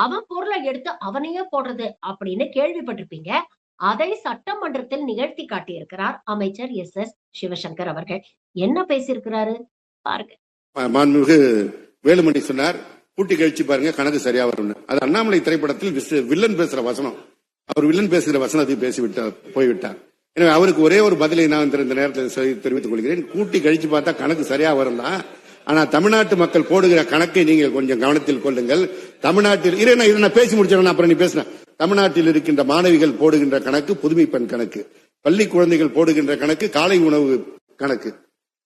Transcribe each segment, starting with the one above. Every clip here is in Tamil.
அவன் பொருளை எடுத்து அவனையே போடுறது அப்படின்னு கேள்விப்பட்டிருப்பீங்க. அதை சட்டமன்றத்தில் நிகழ்த்தி காட்டியிருக்கிறார் அமைச்சர் எஸ் சிவசங்கர் அவர்கள். என்ன பேசியிருக்கிறாரு பாருங்க. மாண்புமிகு வேலுமணி சொன்னார், கூட்டி கழிச்சு பாருங்க கணக்கு சரியா வரும். அது அண்ணாமலை திரைப்படத்தில் வில்லன் பேசுற வசனம். அவர் வில்லன் பேசுகிற வசனத்தை பேசிவிட்டார், போய்விட்டார். எனவே அவருக்கு ஒரே ஒரு பதிலை நான் இந்த நேரத்தில் தெரிவித்துக் கொள்கிறேன். கூட்டி கழிச்சு பார்த்தா கணக்கு சரியா வரும் தான். ஆனா தமிழ்நாட்டு மக்கள் போடுகிற கணக்கை நீங்கள் கொஞ்சம் கவனத்தில் கொள்ளுங்கள். தமிழ்நாட்டில் இதை பேசி முடிச்சேன், அப்புறம் நீ பேசின. தமிழ்நாட்டில் இருக்கின்ற மாணவிகள் போடுகின்ற கணக்கு புதுமை பெண் கணக்கு, பள்ளி குழந்தைகள் போடுகின்ற கணக்கு காலை உணவு கணக்கு,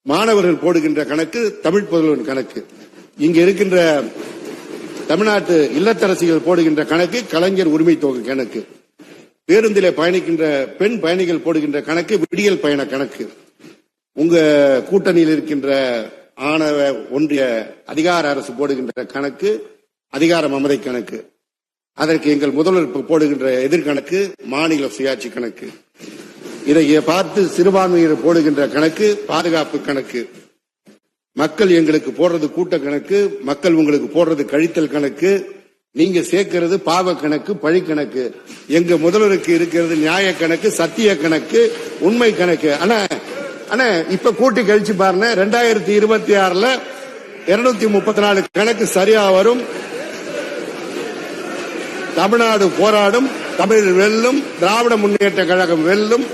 மாணவர்கள் போடுகின்ற கணக்கு தமிழ் புதல்வன் கணக்கு, இங்க இருக்கின்ற தமிழ்நாட்டு இல்லத்தரசிகள் போடுகின்ற கணக்கு கலைஞர் உரிமை தொகை கணக்கு, பேருந்திலே பயணிக்கின்ற பெண் பயணிகள் போடுகின்ற கணக்கு விடியல் பயண கணக்கு, உங்க கூட்டணியில் இருக்கின்ற ஆணவ ஒன்றிய அதிகார அரசு போடுகின்ற கணக்கு அதிகார மமதை கணக்கு, அதற்கு எங்கள் முதல்வர் போடுகின்ற எதிர்கணக்கு மாநில சுயாட்சி கணக்கு, இதை பார்த்து சிறுபான்மையினர் போடுகின்ற கணக்கு பாதுகாப்பு கணக்கு, மக்கள் எங்களுக்கு போடுறது கூட்ட கணக்கு, மக்கள் உங்களுக்கு போடுறது கழித்தல் கணக்கு, நீங்க சேர்க்கிறது பாவ கணக்கு பழி கணக்கு, எங்க முதல்வருக்கு இருக்கிறது நியாய கணக்கு சத்திய கணக்கு உண்மை கணக்கு. ஆனா இப்ப கூட்டி கழிச்சு பாருங்க, 2026ல 234 கணக்கு சரியா வரும். தமிழ்நாடு போராடும், தமிழ் வெல்லும், திராவிட முன்னேற்ற கழகம் வெல்லும்.